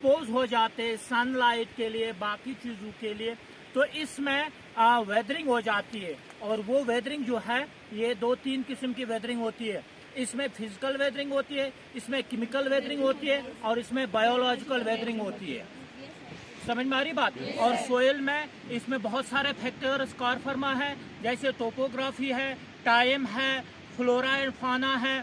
Expose हो जाते sunlight के लिए, बाकी चीज़ों के लिए, तो इसमें वेदरिंग हो जाती है। और वो वेदरिंग जो है ये 2-3 किस्म की वेदरिंग होती है। इसमें फिजिकल वेदरिंग होती है, इसमें केमिकल वेदरिंग होती है और इसमें बायोलॉजिकल वेदरिंग होती है। समझ में आ रही बात? और सोयल में इसमें बहुत सारे फैक्टर्स कारफर्मा है, जैसे टोपोग्राफी है, टाइम है, फ्लोरा एंड फाना है,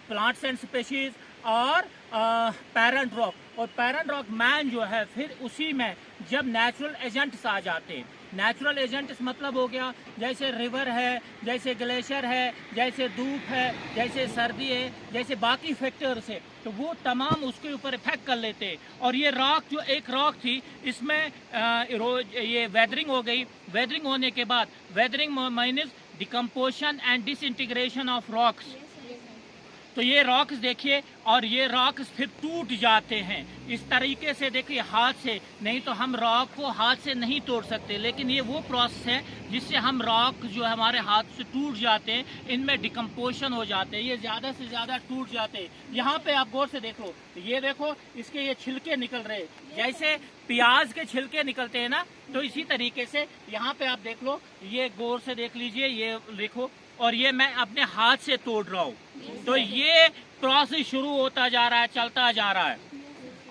प्लांट्स एंड स्पेशीज और पैरेंट रॉक। और पैरेंट रॉक मैन जो है फिर उसी में जब नेचुरल एजेंट्स आ जाते हैं। नेचुरल एजेंट्स मतलब हो गया जैसे रिवर है, जैसे ग्लेशियर है, जैसे धूप है, जैसे सर्दी है, जैसे बाकी फैक्टर्स है, तो वो तमाम उसके ऊपर इफेक्ट कर लेते हैं। और ये रॉक जो एक रॉक थी इसमें ये वेदरिंग हो गई। वेदरिंग होने के बाद weathering means decomposition and disintegration of rocks. तो ये रॉक्स देखिए, और ये रॉक्स फिर टूट जाते हैं इस तरीके से। देखिए हाथ से, नहीं तो हम रॉक को हाथ से नहीं तोड़ सकते, लेकिन ये वो प्रोसेस है जिससे हम रॉक जो हमारे हाथ से टूट जाते हैं, इनमें डिकम्पोजिशन हो जाते हैं, ये ज़्यादा से ज़्यादा टूट जाते हैं। यहाँ पे आप गौर से देखो, ये देखो इसके ये छिलके निकल रहे हैं, जैसे प्याज के छिलके निकलते हैं ना, तो इसी तरीके से यहाँ पे आप देख लो, ये गौर से देख लीजिए, ये देखो, और ये मैं अपने हाथ से तोड़ रहा हूँ। तो ये प्रोसेस शुरू होता जा रहा है, चलता जा रहा है।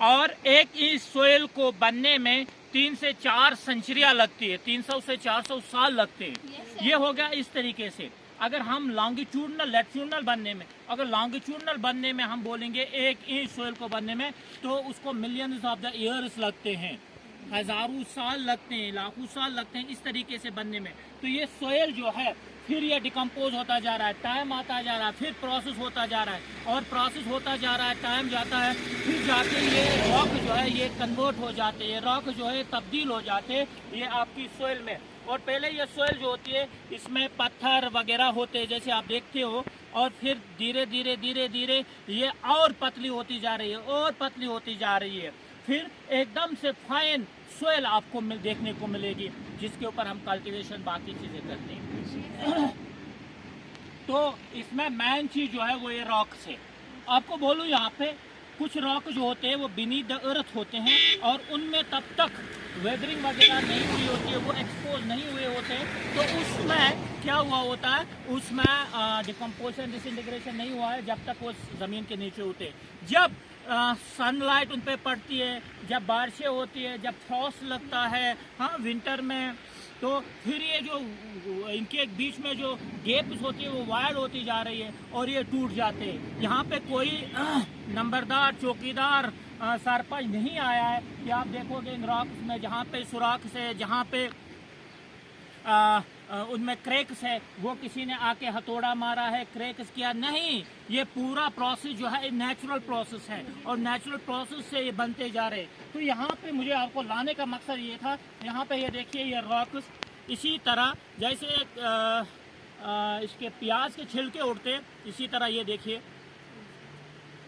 और एक इंच सोयल को बनने में 3 से 4 सेंचुरियां लगती है, 300 से 400 साल लगते हैं। ये हो गया इस तरीके से। अगर हम लॉन्गिट्यूडनल लैटिट्यूडनल बनने में, अगर लॉन्गिट्यूडनल बनने में हम बोलेंगे 1 इंच सोयल को बनने में, तो उसको मिलियंस ऑफ द ईयर्स लगते हैं, हजारों साल लगते हैं, लाखों साल लगते हैं इस तरीके से बनने में। तो ये सोयल जो है फिर ये डिकम्पोज होता जा रहा है, टाइम आता जा रहा है, फिर प्रोसेस होता जा रहा है, और प्रोसेस होता जा रहा है, टाइम जाता है, फिर जाके ये रॉक जो है ये कन्वर्ट हो जाते हैं, रॉक जो है तब्दील हो जाते हैं ये आपकी सोयल में। और पहले ये सोयल जो होती है इसमें पत्थर वगैरह होते हैं जैसे आप देखते हो, और फिर धीरे धीरे धीरे धीरे ये और पतली होती जा रही है, और पतली होती जा रही है, फिर एकदम से फाइन सोयल आपको देखने को मिलेगी, जिसके ऊपर हम कल्टीवेशन बाकी चीज़ें करते हैं। तो इसमें मेन चीज जो है वो ये रॉक्स है। आपको बोलूँ यहाँ पे कुछ रॉक जो होते हैं वो बीनीथ द अर्थ होते हैं, और उनमें तब तक वेदरिंग वगैरह नहीं हुई होती है, वो एक्सपोज नहीं हुए होते, तो उसमें क्या हुआ होता है, उसमें डिकम्पोजिशन डिसइंटीग्रेशन नहीं हुआ है जब तक वो ज़मीन के नीचे होते। जब सनलाइट उन पर पड़ती है, जब बारिशें होती है, जब फ्रॉस्ट लगता है, हाँ विंटर में, तो फिर ये जो इनके बीच में जो गैप्स होती है वो वाइड होती जा रही है और ये टूट जाते हैं। यहाँ पे कोई नंबरदार चौकीदार सरपंच नहीं आया है कि आप देखोगे इन रॉक्स में जहाँ पे सुराख से, जहाँ पे उनमें क्रैक्स है, वो किसी ने आके हथौड़ा मारा है, क्रैक्स किया नहीं। ये पूरा प्रोसेस जो है नेचुरल प्रोसेस है, और नेचुरल प्रोसेस से ये बनते जा रहे। तो यहाँ पे मुझे आपको लाने का मकसद ये था, यहाँ पे ये देखिए ये रॉक्स इसी तरह जैसे इसके प्याज के छिलके उड़ते, इसी तरह ये देखिए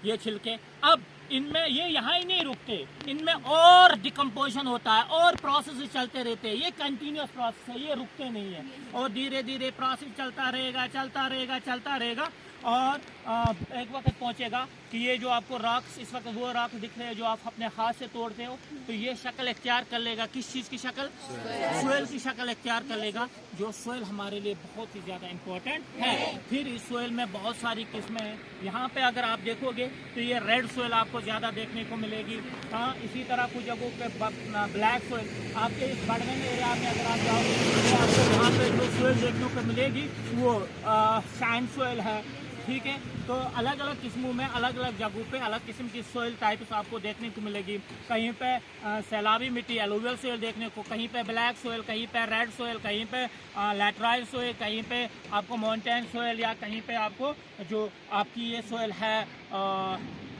ये छिलके। अब इनमें ये यहाँ ही नहीं रुकते, इनमें और डिकम्पोजिशन होता है और प्रोसेस चलते रहते हैं। ये कंटिन्यूस प्रोसेस है, ये रुकते नहीं है, और धीरे धीरे प्रोसेस चलता रहेगा, चलता रहेगा, चलता रहेगा, और एक वक्त पहुँचेगा कि ये जो आपको रॉक्स इस वक्त वो रॉक्स दिख रहे हैं जो आप अपने हाथ से तोड़ते हो, तो ये शक्ल इख्तियार कर लेगा। किस चीज़ की शक्ल? सोयल की शक्ल इख्तियार कर लेगा, जो सोयल हमारे लिए बहुत ही ज़्यादा इम्पोर्टेंट है। फिर इस सोयल में बहुत सारी किस्में हैं। यहाँ पे अगर आप देखोगे तो ये रेड सोयल आपको ज़्यादा देखने को मिलेगी। हाँ, इसी तरह कुछ जगहों पे ब्लैक सोयल। आपके इस बड़गन एरिया में अगर आप जाओगे तो आपको वहाँ पे जो सोयल देखने को मिलेगी वो सैंड सोयल है, ठीक है। तो अलग अलग किस्मों में अलग अलग जगहों पे अलग किस्म की सोयल टाइप्स आपको देखने को मिलेगी। कहीं पे सैलाबी मिट्टी एलुवियल सोयल देखने को, कहीं पे ब्लैक सोयल, कहीं पे रेड सोयल, कहीं पे लैटराइल सोयल, कहीं पे आपको माउंटेन सोयल, या कहीं पे आपको जो आपकी ये सोयल है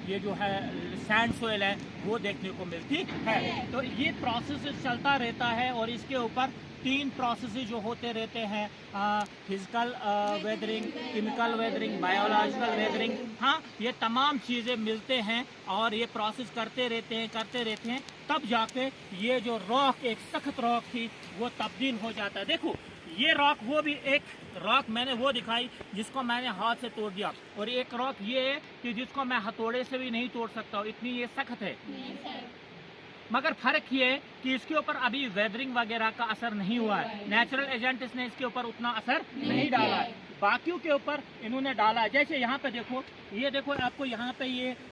ये जो है सैंड सोयल है वो देखने को मिलती है। तो ये प्रोसेस चलता रहता है, और इसके ऊपर 3 प्रोसेस जो होते रहते हैं, physical weathering, chemical weathering, biological weathering. हाँ, ये तमाम चीज़ें मिलते हैं और ये प्रोसेस करते रहते हैं, तब जाके ये जो रॉक एक सख्त रॉक थी वो तब्दील हो जाता है। देखो ये रॉक, वो भी एक रॉक मैंने वो दिखाई जिसको मैंने हाथ से तोड़ दिया, और एक रॉक ये है कि जिसको मैं हथौड़े से भी नहीं तोड़ सकता हूँ, इतनी ये सख्त है। मगर फर्क ये है कि इसके ऊपर अभी वेदरिंग वगैरह का असर नहीं हुआ है, नेचुरल एजेंट इसने इसके ऊपर उतना असर नहीं डाला है। बाकियों के ऊपर इन्होंने डाला है। जैसे यहाँ पे देखो, ये देखो आपको यहाँ पे ये